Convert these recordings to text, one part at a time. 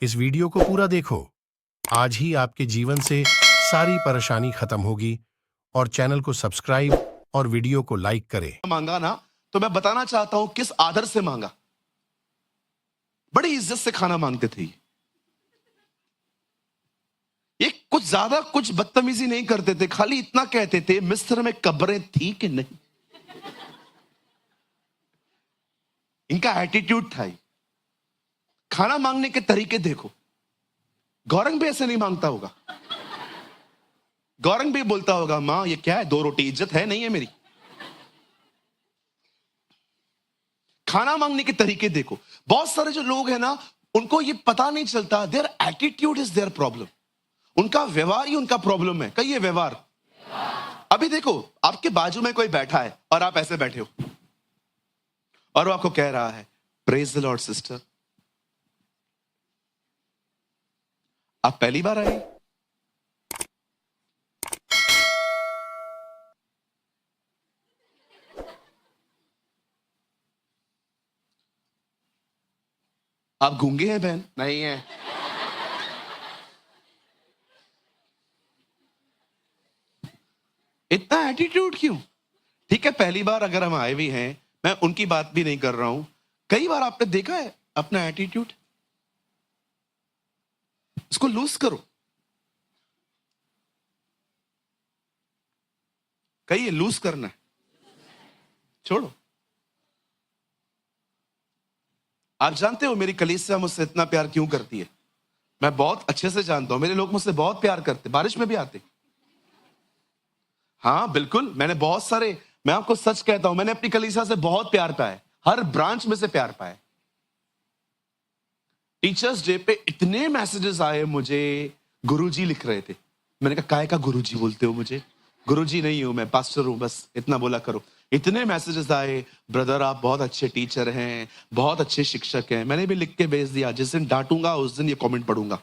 इस वीडियो को पूरा देखो। आज ही आपके जीवन से सारी परेशानी खत्म होगी और चैनल को सब्सक्राइब और वीडियो को लाइक करें। मांगा ना, तो मैं बताना चाहता हूं किस आदर से मांगा। बड़ी इज्जत से खाना मांगते थे ये कुछ ज्यादा कुछ बदतमीजी नहीं करते थे, खाली इतना कहते थे मिस्र में कब्रें थी कि नहीं। इनका एटीट्यूड था ये। खाना मांगने के तरीके देखो। गौरंग भी ऐसे नहीं मांगता होगा। गौरंग भी बोलता होगा, मां ये क्या है, 2 रोटी, इज्जत है नहीं है मेरी। खाना मांगने के तरीके देखो। बहुत सारे जो लोग हैं ना, उनको ये पता नहीं चलता, their attitude is their problem. उनका व्यवहार ही उनका प्रॉब्लम है। कहिए व्यवहार। अभी देखो, आपके बाजू में कोई बैठा है और आप ऐसे बैठे हो और वो आपको कह रहा है, प्रेज द लॉर्ड सिस्टर। आप पहली बार आए, आप गूंगे हैं बहन? नहीं है। इतना एटीट्यूड क्यों? ठीक है, पहली बार अगर हम आए भी हैं, मैं उनकी बात भी नहीं कर रहा हूं। कई बार आपने देखा है अपना एटीट्यूड, इसको लूज करो। कहिए लूज करना है, छोड़ो। आप जानते हो मेरी कलीसिया मुझसे इतना प्यार क्यों करती है? मैं बहुत अच्छे से जानता हूं, मेरे लोग मुझसे बहुत प्यार करते, बारिश में भी आते। हाँ बिल्कुल, मैंने बहुत सारे, मैं आपको सच कहता हूं, मैंने अपनी कलीसिया से बहुत प्यार पाया है, हर ब्रांच में से प्यार पाया है। टीचर्स डे पे इतने मैसेजेस आए मुझे, गुरुजी लिख रहे थे। मैंने कहा काय का गुरुजी बोलते हो मुझे? गुरुजी नहीं हूं मैं, पास्टर हूं, बस इतना बोला करो। इतने मैसेजेस आए, ब्रदर आप बहुत अच्छे टीचर हैं, बहुत अच्छे शिक्षक हैं। मैंने भी लिख के भेज दिया, जिस दिन डांटूंगा उस दिन ये कमेंट पढ़ूंगा।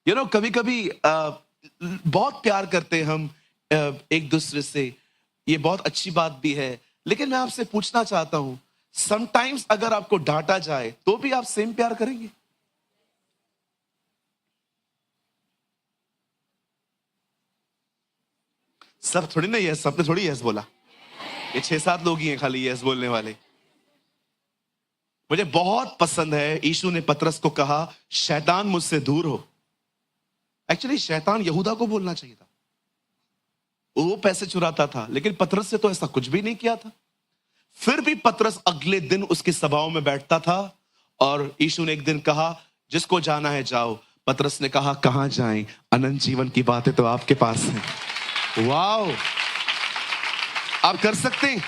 कभी कभी बहुत प्यार करते हैं हम एक दूसरे से, ये बहुत अच्छी बात भी है। लेकिन मैं आपसे पूछना चाहता हूं, समटाइम्स अगर आपको डांटा जाए तो भी आप सेम प्यार करेंगे? सब थोड़ी ना यस, सबने थोड़ी यस बोला। ये 6-7 लोग ही हैं खाली यस बोलने वाले। मुझे बहुत पसंद है, यीशु ने पतरस को कहा, शैतान मुझसे दूर हो। एक्चुअली शैतान यहूदा को बोलना चाहिए था, वो पैसे चुराता था, लेकिन पतरस से तो ऐसा कुछ भी नहीं किया था। फिर भी पतरस अगले दिन उसकी सभाओं में बैठता था और यीशु ने एक दिन कहा, जिसको जाना है जाओ। पतरस ने कहा, कहां जाएं, अनंत जीवन की बातें तो आपके पास है। वाओ, आप कर सकते हैं।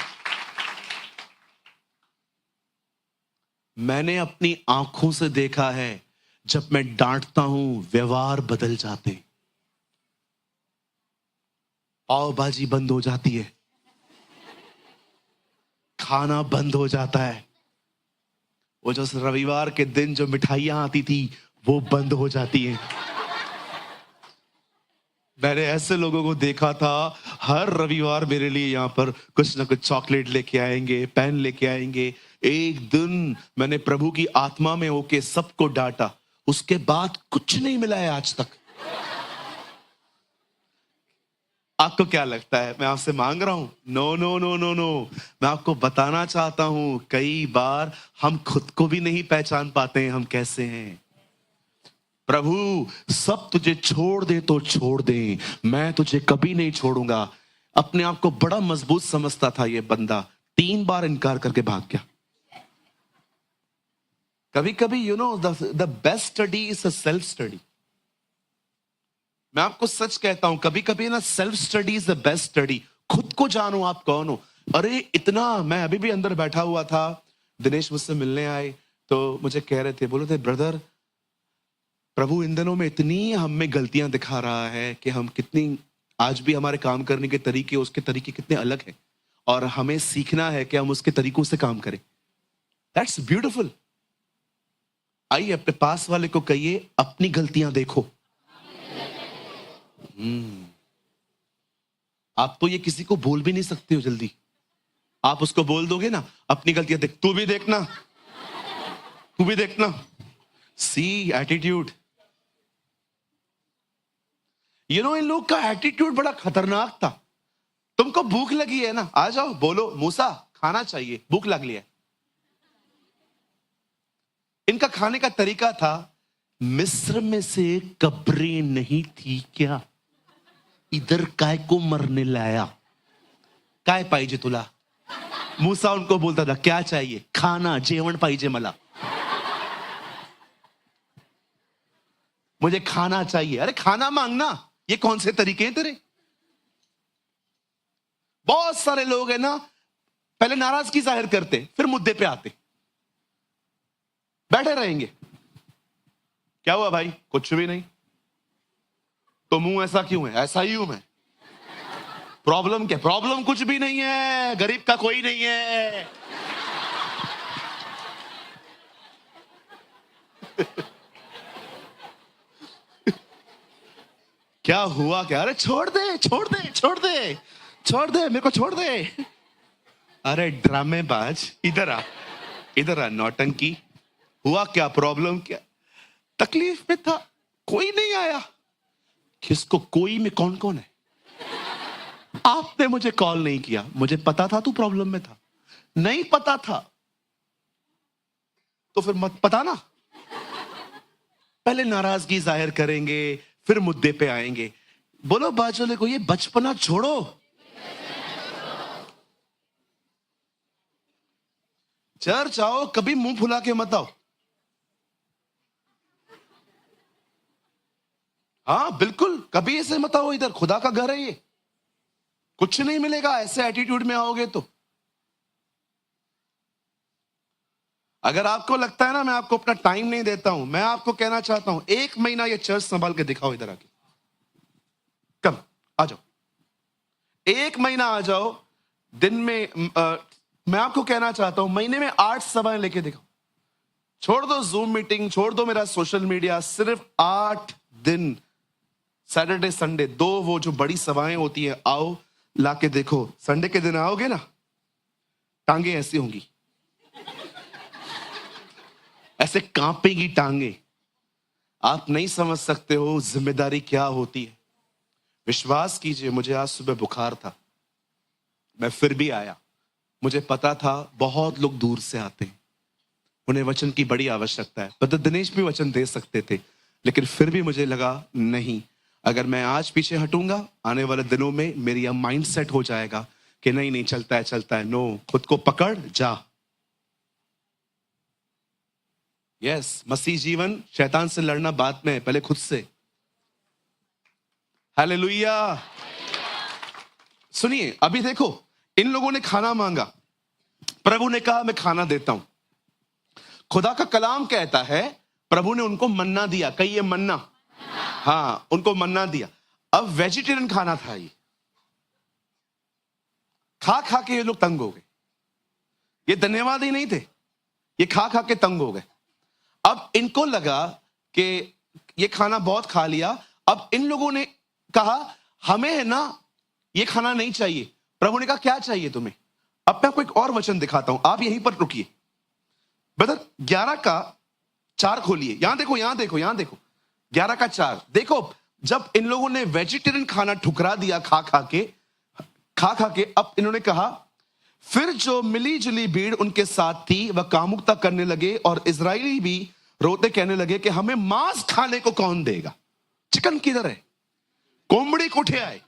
मैंने अपनी आंखों से देखा है, जब मैं डांटता हूं व्यवहार बदल जाते, पाव भाजी बंद हो जाती है, खाना बंद हो जाता है, वो जो रविवार के दिन जो मिठाइयां आती थी वो बंद हो जाती है। मैंने ऐसे लोगों को देखा था, हर रविवार मेरे लिए यहाँ पर कुछ ना कुछ चॉकलेट लेके आएंगे, पेन लेके आएंगे। एक दिन मैंने प्रभु की आत्मा में होके सबको डांटा, उसके बाद कुछ नहीं मिला है आज तक। आपको क्या लगता है मैं आपसे मांग रहा हूं? No no no no no. मैं आपको बताना चाहता हूं, कई बार हम खुद को भी नहीं पहचान पाते हैं हम कैसे हैं। प्रभु सब तुझे छोड़ दे तो छोड़ दे, मैं तुझे कभी नहीं छोड़ूंगा। अपने आप को बड़ा मजबूत समझता था ये बंदा, 3 बार इनकार करके भाग गया। कभी कभी the best study is a self study. मैं आपको सच कहता हूं, कभी कभी ना self study is the best study. खुद को जानो आप कौन हो। अरे इतना, मैं अभी भी अंदर बैठा हुआ था, दिनेश मुझसे मिलने आए तो मुझे कह रहे थे, बोले थे, ब्रदर प्रभु इन दिनों में इतनी हम में गलतियां दिखा रहा है कि हम कितनी, आज भी हमारे काम करने के तरीके उसके तरीके कितने अलग हैं और हमें सीखना है कि हम उसके तरीकों से काम करें। That's beautiful. आइए अपने पास वाले को कहिए, अपनी गलतियां देखो। आप तो ये किसी को बोल भी नहीं सकते हो जल्दी। आप उसको बोल दोगे ना, अपनी गलतियां देख, तू भी देखना। तू भी देखना, सी एटीट्यूड। इन लोग का एटीट्यूड बड़ा खतरनाक था। तुमको भूख लगी है ना, आ जाओ, बोलो मूसा खाना चाहिए, भूख लग लिया है। इनका खाने का तरीका था, मिस्र में से कब्रें नहीं थी क्या, इधर काय को मरने लाया, काय पाहिजे तुला। मूसा उनको बोलता था क्या चाहिए, खाना, जेवण पाहिजे मला, मुझे खाना चाहिए। अरे खाना मांगना, ये कौन से तरीके हैं तेरे। बहुत सारे लोग है ना, पहले नाराजगी जाहिर करते, फिर मुद्दे पे आते, बैठे रहेंगे। क्या हुआ भाई, कुछ भी नहीं। तो मुंह ऐसा क्यों है, ऐसा ही हूं मैं। प्रॉब्लम क्या, प्रॉब्लम कुछ भी नहीं है, गरीब का कोई नहीं है। क्या हुआ क्या, अरे छोड़ दे छोड़ दे छोड़ दे छोड़ दे, मेरे को छोड़ दे। अरे ड्रामेबाज, इधर आ नौटंकी। हुआ क्या, प्रॉब्लम क्या, तकलीफ में था, कोई नहीं आया। किसको कोई में कौन कौन है। आपने मुझे कॉल नहीं किया, मुझे पता था तू प्रॉब्लम में था। नहीं पता था तो फिर मत पता ना। पहले नाराजगी जाहिर करेंगे, फिर मुद्दे पे आएंगे। बोलो बाजू को, ये बचपना छोड़ो। चर्च आओ, कभी मुंह फुला के मत आओ। हाँ बिल्कुल, कभी ऐसे मत आओ, इधर खुदा का घर है ये, कुछ नहीं मिलेगा ऐसे एटीट्यूड में आओगे तो। अगर आपको लगता है ना मैं आपको अपना टाइम नहीं देता हूं, मैं आपको कहना चाहता हूं 1 महीना ये चर्च संभाल के दिखाओ, इधर आके कम आ जाओ, 1 महीना आ जाओ। दिन में मैं आपको कहना चाहता हूं महीने में 8 सभाएं लेके दिखाओ। छोड़ दो जूम मीटिंग, छोड़ दो मेरा सोशल मीडिया, सिर्फ 8 दिन, सैटरडे संडे 2 वो जो बड़ी सभाएं होती है, आओ लाके देखो। संडे के दिन आओगे ना, टांगे ऐसी होंगी, ऐसे कांपेगी टांगे। आप नहीं समझ सकते हो जिम्मेदारी क्या होती है। विश्वास कीजिए, मुझे आज सुबह बुखार था, मैं फिर भी आया। मुझे पता था बहुत लोग दूर से आते हैं, उन्हें वचन की बड़ी आवश्यकता है। ब्रदर दिनेश भी वचन दे सकते थे, लेकिन फिर भी मुझे लगा नहीं, अगर मैं आज पीछे हटूंगा, आने वाले दिनों में मेरी यह माइंड सेट हो जाएगा कि नहीं नहीं चलता है। नो, खुद को पकड़ जा। यस, मसीह जीवन शैतान से लड़ना बाद में, पहले खुद से। हालेलुया। सुनिए, अभी देखो, इन लोगों ने खाना मांगा, प्रभु ने कहा मैं खाना देता हूं। खुदा का कलाम कहता है प्रभु ने उनको मन्ना दिया, कहिए मन्ना। हाँ, उनको मन्ना दिया। अब वेजिटेरियन खाना था ये, खा खा के ये लोग तंग हो गए। ये धन्यवाद ही नहीं थे, ये खा खा के तंग हो गए। अब इनको लगा कि ये खाना बहुत खा लिया। अब इन लोगों ने कहा हमें है ना ये खाना नहीं चाहिए। प्रभु ने कहा क्या चाहिए तुम्हें। अब मैं आपको एक और वचन दिखाता हूं, आप यहीं पर रुकिए। ब्रदर 11:4 खोलिए, यहां देखो 11:4 देखो। जब इन लोगों ने वेजिटेरियन खाना ठुकरा दिया खा खा के, अब इन्होंने कहा, फिर जो मिली जुली भीड़ उनके साथ थी वह कामुकता करने लगे और इजरायली भी रोते कहने लगे कि हमें मांस खाने को कौन देगा। चिकन किधर है, कोंबड़ी कुठे आए।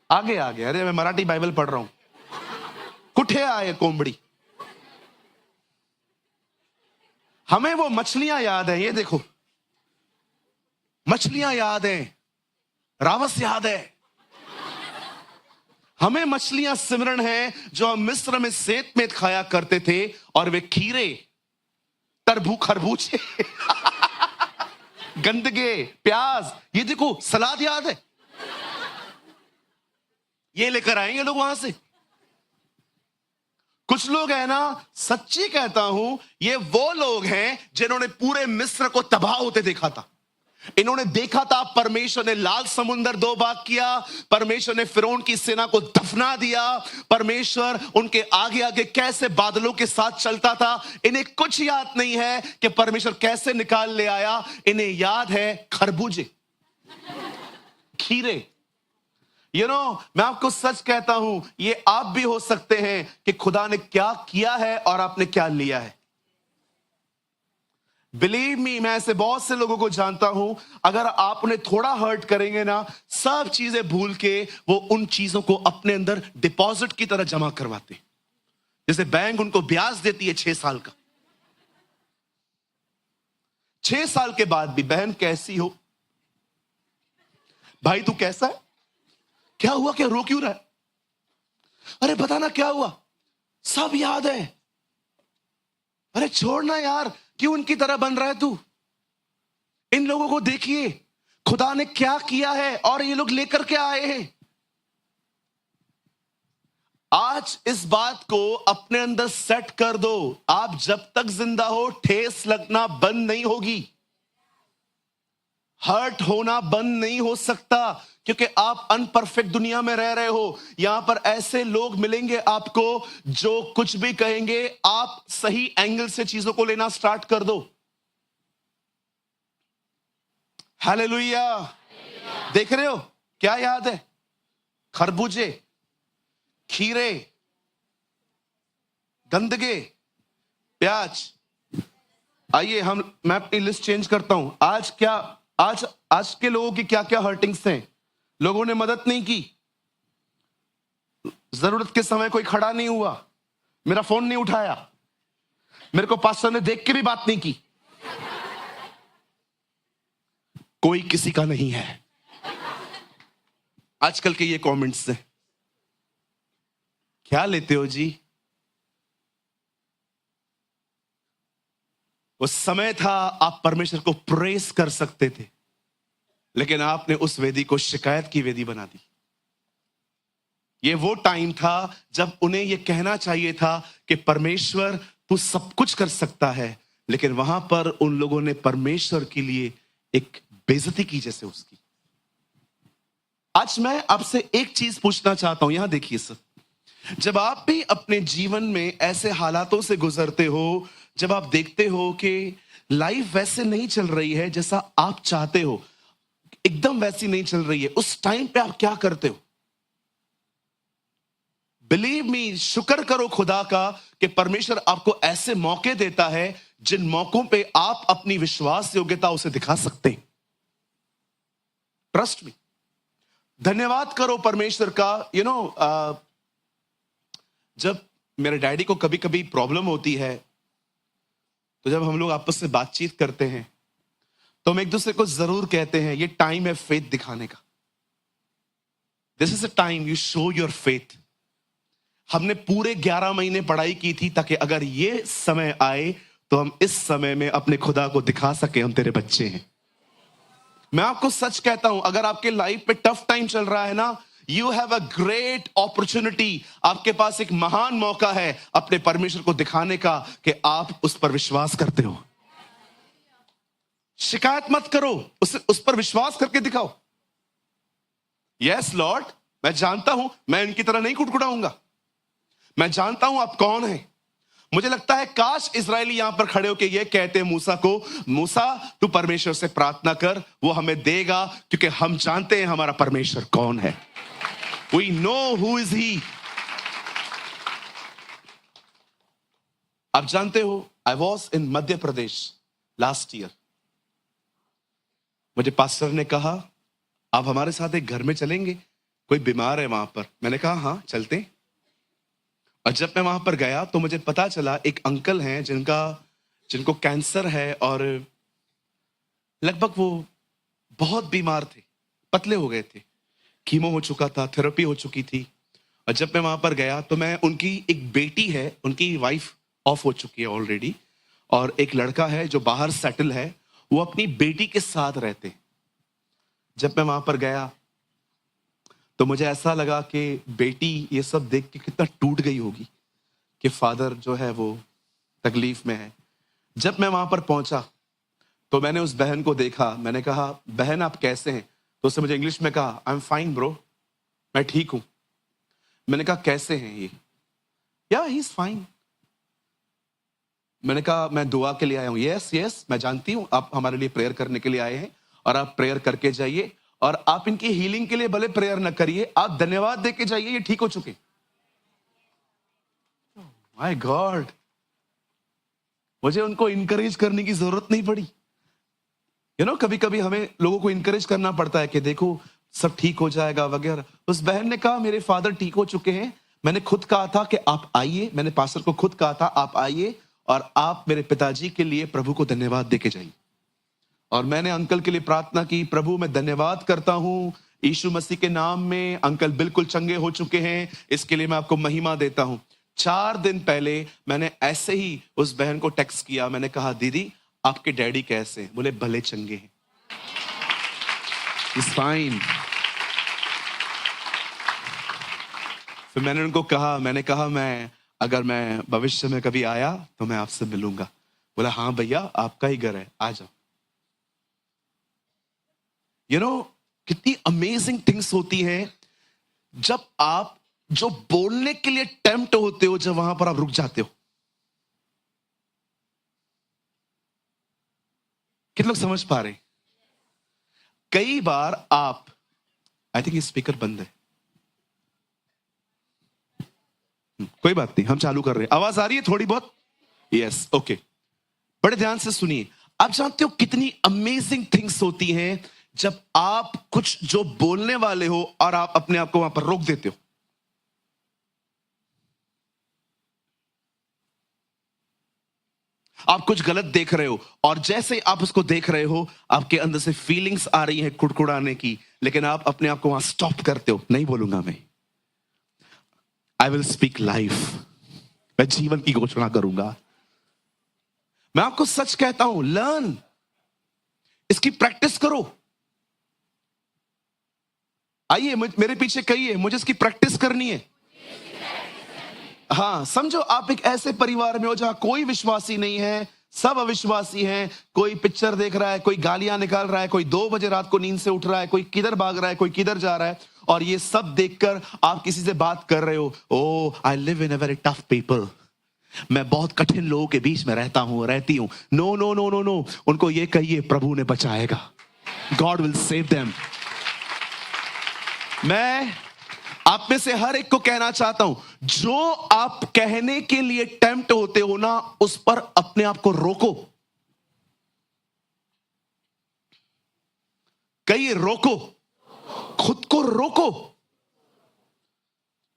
आगे अरे मैं मराठी बाइबल पढ़ रहा हूं। कुठे आए कोंबड़ी। हमें वो मछलियां याद है, ये देखो मछलियां याद है, रावस याद है। हमें मछलियां सिमरण है जो हम मिस्र में सेत में खाया करते थे, और वे खीरे, तरबू, खरबूजे, गंदगे, प्याज, ये देखो सलाद याद है। ये लेकर आएंगे लोग वहां से। कुछ लोग है ना, सच्ची कहता हूं, ये वो लोग हैं जिन्होंने पूरे मिस्र को तबाह होते देखा था। इन्होंने देखा था परमेश्वर ने लाल समुंदर दो भाग किया, परमेश्वर ने फिरौन की सेना को दफना दिया, परमेश्वर उनके आगे आगे कैसे बादलों के साथ चलता था। इन्हें कुछ याद नहीं है कि परमेश्वर कैसे निकाल ले आया। इन्हें याद है खरबूजे, खीरे। मैं आपको सच कहता हूं, ये आप भी हो सकते हैं कि खुदा ने क्या किया है और आपने क्या लिया है। बिलीव मी, मैं ऐसे बहुत से लोगों को जानता हूं, अगर आप उन्हें थोड़ा हर्ट करेंगे ना, सब चीजें भूल के वो उन चीजों को अपने अंदर डिपॉजिट की तरह जमा करवाते, जैसे बैंक उनको ब्याज देती है 6 साल का। 6 साल के बाद भी, बहन कैसी हो, भाई तू कैसा है, क्या हुआ, क्या रो क्यों रहा है, अरे बताना क्या हुआ, सब याद है, अरे छोड़ना यार, क्यों उनकी तरह बन रहा है तू। इन लोगों को देखिए खुदा ने क्या किया है और ये लोग लेकर के आए हैं। आज इस बात को अपने अंदर सेट कर दो, आप जब तक जिंदा हो ठेस लगना बंद नहीं होगी, हर्ट होना बंद नहीं हो सकता, क्योंकि आप अनपरफेक्ट दुनिया में रह रहे हो। यहां पर ऐसे लोग मिलेंगे आपको जो कुछ भी कहेंगे, आप सही एंगल से चीजों को लेना स्टार्ट कर दो। हालेलुया। देख रहे हो क्या याद है, खरबूजे, खीरे, गंदगे, प्याज। आइए मैं अपनी लिस्ट चेंज करता हूं। आज के लोगों की क्या क्या हर्टिंग्स हैं। लोगों ने मदद नहीं की, जरूरत के समय कोई खड़ा नहीं हुआ, मेरा फोन नहीं उठाया, मेरे को पास्टर ने देख के भी बात नहीं की, कोई किसी का नहीं है। आजकल के ये कमेंट्स हैं, क्या लेते हो जी। वो समय था आप परमेश्वर को प्रेस कर सकते थे, लेकिन आपने उस वेदी को शिकायत की वेदी बना दी। ये वो टाइम था जब उन्हें ये कहना चाहिए था कि परमेश्वर तू सब कुछ कर सकता है, लेकिन वहां पर उन लोगों ने परमेश्वर के लिए एक बेइज्जती की जैसे उसकी। आज मैं आपसे एक चीज पूछना चाहता हूं, यहां देखिए सर, जब आप भी अपने जीवन में ऐसे हालातों से गुजरते हो, जब आप देखते हो कि लाइफ वैसे नहीं चल रही है जैसा आप चाहते हो, एकदम वैसी नहीं चल रही है, उस टाइम पे आप क्या करते हो। बिलीव मी, शुक्र करो खुदा का कि परमेश्वर आपको ऐसे मौके देता है जिन मौकों पे आप अपनी विश्वास योग्यता उसे दिखा सकते हैं। ट्रस्ट मी, धन्यवाद करो परमेश्वर का। जब मेरे डैडी को कभी कभी प्रॉब्लम होती है, तो जब हम लोग आपस में बातचीत करते हैं तो हम एक दूसरे को जरूर कहते हैं ये टाइम है फेथ दिखाने का। This is a time you show your faith. हमने पूरे 11 महीने पढ़ाई की थी ताकि अगर ये समय आए तो हम इस समय में अपने खुदा को दिखा सके हम तेरे बच्चे हैं। मैं आपको सच कहता हूं, अगर आपके लाइफ पे टफ टाइम चल रहा है ना, you have a great opportunity, आपके पास एक महान मौका है अपने परमेश्वर को दिखाने का कि आप उस पर विश्वास करते हो। शिकायत मत करो, उस पर विश्वास करके दिखाओ। यस लॉर्ड, मैं जानता हूं मैं इनकी तरह नहीं कुटकुटाऊंगा, मैं जानता हूं आप कौन हैं। मुझे लगता है काश इजरायली यहां पर खड़े होकर ये कहते हैं मूसा को, मूसा तू परमेश्वर से प्रार्थना कर, वो हमें देगा, क्योंकि हम जानते हैं हमारा परमेश्वर कौन है। We know who is he. आप जानते हो, I was in Madhya Pradesh last year. मुझे पास्टर ने कहा आप हमारे साथ एक घर में चलेंगे, कोई बीमार है वहां पर। मैंने कहा हाँ चलते हैं। और जब मैं वहां पर गया तो मुझे पता चला एक अंकल हैं जिनको कैंसर है, और लगभग वो बहुत बीमार थे, पतले हो गए थे, कीमो हो चुका था, थेरेपी हो चुकी थी। और जब मैं वहां पर गया तो मैं, उनकी एक बेटी है, उनकी वाइफ ऑफ हो चुकी है ऑलरेडी, और एक लड़का है जो बाहर सेटल है, वो अपनी बेटी के साथ रहते। जब मैं वहां पर गया तो मुझे ऐसा लगा कि बेटी ये सब देख के कितना टूट गई होगी कि फादर जो है वो तकलीफ में है। जब मैं वहां पर पहुंचा तो मैंने उस बहन को देखा, मैंने कहा बहन आप कैसे हैं? तो उसने मुझे इंग्लिश में कहा आई एम फाइन ब्रो, मैं ठीक हूं। मैंने कहा कैसे हैं ये? या ही इज फाइन। मैंने कहा मैं दुआ के लिए आया हूं। यस यस मैं जानती हूं आप हमारे लिए प्रेयर करने के लिए आए हैं और आप प्रेयर करके जाइए, और आप इनकी हीलिंग के लिए भले प्रेयर न करिए, आप धन्यवाद दे के जाइए, ये ठीक हो चुके। माय गॉड, मुझे उनको इनकरेज करने की जरूरत नहीं पड़ी। कभी कभी हमें लोगों को इनकरेज करना पड़ता है कि देखो सब ठीक हो जाएगा वगैरह। उस बहन ने कहा मेरे फादर ठीक हो चुके हैं, मैंने खुद कहा था कि आप आइए, मैंने पास्टर को खुद कहा था आप आइए और आप मेरे पिताजी के लिए प्रभु को धन्यवाद देके जाइए। और मैंने अंकल के लिए प्रार्थना की, प्रभु मैं धन्यवाद करता हूं यीशु मसीह के नाम में, अंकल बिल्कुल चंगे हो चुके हैं, इसके लिए मैं आपको महिमा देता हूं। 4 दिन पहले मैंने ऐसे ही उस बहन को टेक्स्ट किया, मैंने कहा दीदी आपके डैडी कैसे हैं? बोले भले चंगे हैं, इज फाइन। फिर मैंने उनको कहा, मैं अगर मैं भविष्य में कभी आया तो मैं आपसे मिलूंगा। बोला हाँ भैया आपका ही घर है, आ जाओ। कितनी अमेजिंग थिंग्स होती हैं जब आप जो बोलने के लिए टेम्प्ट होते हो, जब वहां पर आप रुक जाते हो। कितने लोग समझ पा रहे हैं? कई बार आप, आई थिंक ये स्पीकर बंद है, कोई बात नहीं हम चालू कर रहे हैं। आवाज आ रही है थोड़ी बहुत? Yes okay. बड़े ध्यान से सुनिए। आप जानते हो कितनी अमेजिंग थिंग्स होती हैं जब आप कुछ जो बोलने वाले हो और आप अपने आप को वहां पर रोक देते हो। आप कुछ गलत देख रहे हो और जैसे आप उसको देख रहे हो आपके अंदर से फीलिंग्स आ रही हैं कुड़कुड़ाने की, लेकिन आप अपने आप को वहां स्टॉप करते हो, नहीं बोलूंगा मैं, आई विल स्पीक लाइफ, मैं जीवन की घोषणा करूंगा। मैं आपको सच कहता हूं, लर्न, इसकी प्रैक्टिस करो। आइए मेरे पीछे कहिए मुझे इसकी प्रैक्टिस करनी है। हाँ, समझो आप एक ऐसे परिवार में हो जहां कोई विश्वासी नहीं है, सब अविश्वासी हैं। कोई पिक्चर देख रहा है, कोई गालियां निकाल रहा है, कोई 2 बजे रात को नींद से उठ रहा है, कोई किधर भाग रहा है, कोई किधर जा रहा है, और ये सब देखकर आप किसी से बात कर रहे हो, oh I live in a very tough people, मैं बहुत कठिन लोगों के बीच में रहती हूं। No no no no no, उनको ये कहिए प्रभु ने बचाएगा, गॉड विल सेव देम। मैं आप में से हर एक को कहना चाहता हूं, जो आप कहने के लिए टेम्प्ट होते हो ना, उस पर अपने आप को रोको। कहिए रोको, खुद को रोको।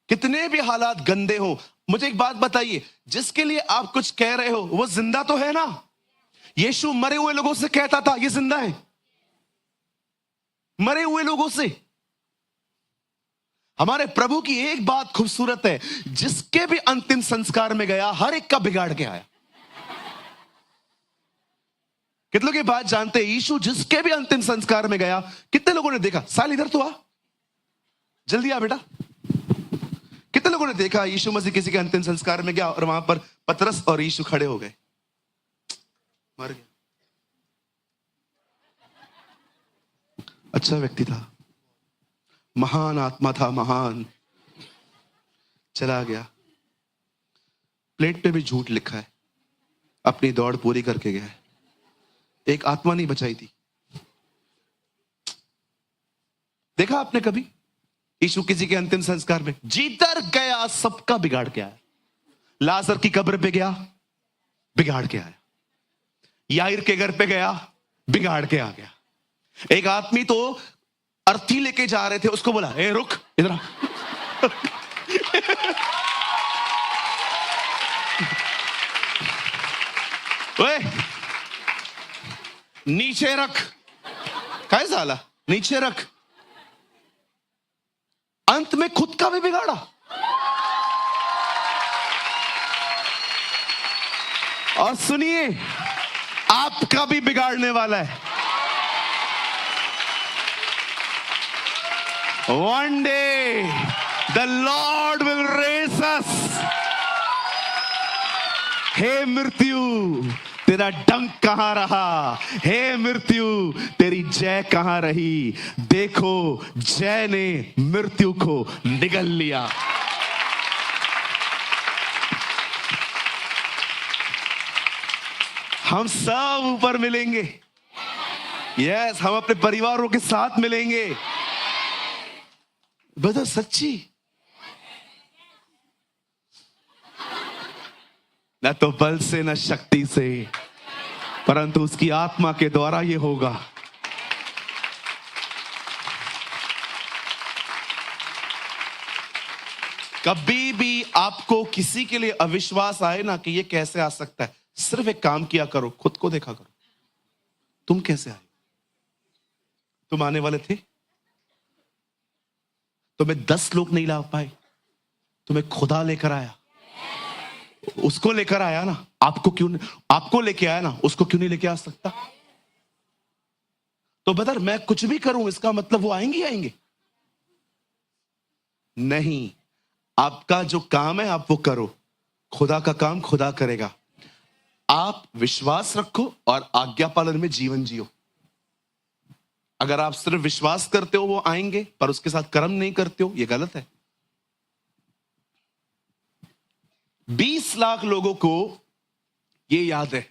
कितने भी हालात गंदे हो, मुझे एक बात बताइए, जिसके लिए आप कुछ कह रहे हो वो जिंदा तो है ना? यीशु मरे हुए लोगों से कहता था ये जिंदा है, मरे हुए लोगों से। हमारे प्रभु की एक बात खूबसूरत है, जिसके भी अंतिम संस्कार में गया हर एक का बिगाड़ के आया। कितने लोग ये बात जानते हैं? यीशु जिसके भी अंतिम संस्कार में गया, कितने लोगों ने देखा? साल इधर तो आ, जल्दी आ बेटा। कितने लोगों ने देखा यीशु मसीह किसी के अंतिम संस्कार में गया और वहां पर पतरस और यीशु खड़े हो गए, मर गया। अच्छा व्यक्ति था, महान आत्मा था, महान, चला गया। प्लेट पे भी झूठ लिखा है, अपनी दौड़ पूरी करके गया है, एक आत्मा नहीं बचाई थी। देखा आपने कभी यीशु किसी के अंतिम संस्कार में? जिधर गया सबका बिगाड़ के आया। लाजर की कब्र पे गया, बिगाड़ के आया। याईर के घर पे गया, बिगाड़ के आ गया। एक आदमी तो अर्थी लेके जा रहे थे, उसको बोला ए रुक इधर आ। ओए नीचे रख, काय साला नीचे रख। अंत में खुद का भी बिगाड़ा। और सुनिए, आपका भी बिगाड़ने वाला है। One day the Lord will raise us. हे मृत्यु, तेरा डंक कहां रहा? हे मृत्यु, तेरी जय कहां रही? देखो, जय ने मृत्यु को निगल लिया। हम सब ऊपर मिलेंगे। यस, हम अपने परिवारों के साथ मिलेंगे। ब्रदर सच्ची, न तो बल से न शक्ति से, परंतु उसकी आत्मा के द्वारा ये होगा। कभी भी आपको किसी के लिए अविश्वास आए ना कि ये कैसे आ सकता है, सिर्फ एक काम किया करो, खुद को देखा करो, तुम कैसे आए? तुम आने वाले थे? तुम्हें 10 लोग नहीं ला पाए, तुम्हें खुदा लेकर आया। उसको लेकर आया ना, आपको लेके आया ना, उसको क्यों नहीं लेके आ सकता? तो ब्रदर मैं कुछ भी करूं इसका मतलब वो आएंगे ही आएंगे? नहीं, आपका जो काम है आप वो करो, खुदा का काम खुदा करेगा। आप विश्वास रखो और आज्ञा पालन में जीवन जियो। अगर आप सिर्फ विश्वास करते हो वो आएंगे, पर उसके साथ कर्म नहीं करते हो, ये गलत है। 20 लाख लोगों को ये याद है,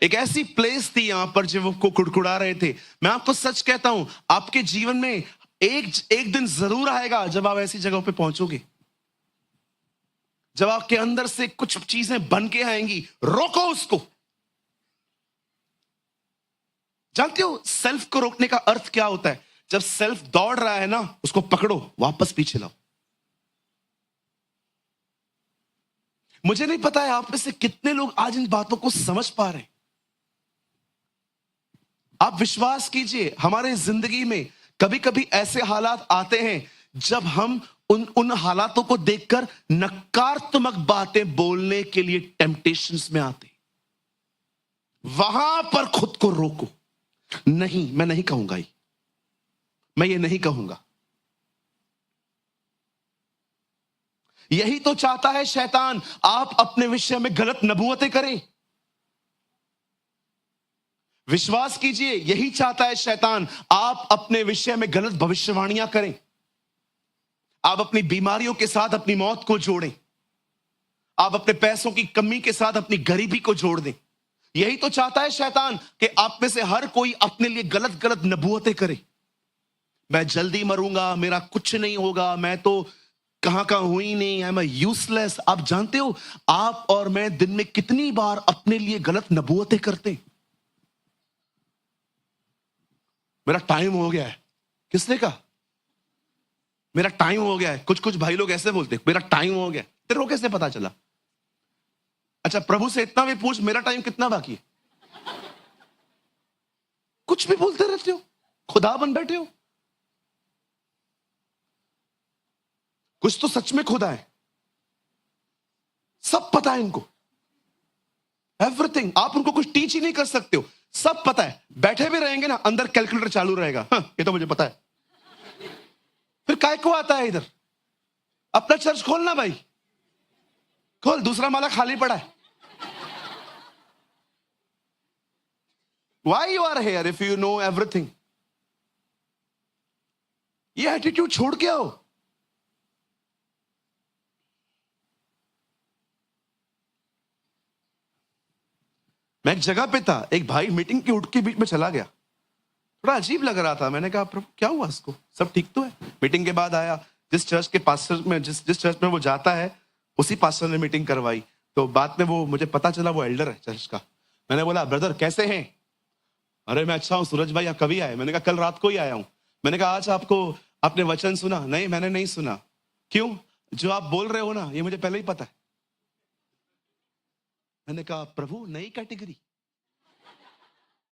एक ऐसी प्लेस थी यहां पर जब वो कुड़कुड़ा रहे थे। मैं आपको सच कहता हूं, आपके जीवन में एक दिन जरूर आएगा जब आप ऐसी जगह पे पहुंचोगे, जब आपके अंदर से कुछ चीजें बन के आएंगी। रोको उसको। जानते हो सेल्फ को रोकने का अर्थ क्या होता है? जब सेल्फ दौड़ रहा है ना, उसको पकड़ो, वापस पीछे लाओ। मुझे नहीं पता है आप में से कितने लोग आज इन बातों को समझ पा रहे हैं। आप विश्वास कीजिए, हमारे जिंदगी में कभी कभी ऐसे हालात आते हैं जब हम उन हालातों को देखकर नकारात्मक बातें बोलने के लिए टेम्पटेशंस में आते। वहां पर खुद को रोको। नहीं, मैं नहीं कहूंगा ये, मैं ये नहीं कहूंगा। यही तो चाहता है शैतान, आप अपने विषय में गलत नबूवतें करें। विश्वास कीजिए, यही चाहता है शैतान, आप अपने विषय में गलत भविष्यवाणियां करें। आप अपनी बीमारियों के साथ अपनी मौत को जोड़ें। आप अपने पैसों की कमी के साथ अपनी गरीबी को जोड़ दें। यही तो चाहता है शैतान कि आप में से हर कोई अपने लिए गलत गलत नबूवतें करे। मैं जल्दी मरूंगा, मेरा कुछ नहीं होगा, मैं तो कहां का हूं ही नहीं, आई एम यूजलेस। आप जानते हो, आप और मैं दिन में कितनी बार अपने लिए गलत नबूवतें करते हैं। मेरा टाइम हो गया है। किसने कहा मेरा टाइम हो गया है? कुछ भाई लोग ऐसे बोलते, मेरा टाइम हो गया। तेरे को कैसे पता चला? अच्छा, प्रभु से इतना भी पूछ, मेरा टाइम कितना बाकी है? कुछ भी बोलते रहते हो, खुदा बन बैठे हो। कुछ तो सच में खुदा है, सब पता है इनको, एवरीथिंग। आप उनको कुछ टीच ही नहीं कर सकते हो, सब पता है। बैठे भी रहेंगे ना, अंदर कैलकुलेटर चालू रहेगा। हाँ, ये तो मुझे पता है। फिर काय को आता है इधर? अपना चर्च खोलना भाई, खोल, दूसरा माला खाली पड़ा है। Why you are here if you know everything? ये एटीट्यूड छोड़ के आओ। मैं एक जगह पे था, एक भाई मीटिंग की उठ के बीच में चला गया। थोड़ा अजीब लग रहा था। मैंने कहा प्रभु क्या हुआ इसको, सब ठीक तो है? मीटिंग के बाद आया, जिस चर्च के पास्टर में जिस चर्च में वो जाता है, उसी पास्टर ने मीटिंग करवाई। तो बाद में वो मुझे पता चला वो एल्डर है चर्च का। मैंने बोला ब्रदर कैसे हैं? अरे मैं अच्छा हूँ सूरज भाई, आप कभी आए? मैंने कहा कल रात को ही आया हूँ। मैंने कहा आज आपको आपने वचन सुना? नहीं मैंने नहीं सुना। क्यों? जो आप बोल रहे हो ना, ये मुझे पहले ही पता है। मैंने कहा प्रभु नई कैटेगरी।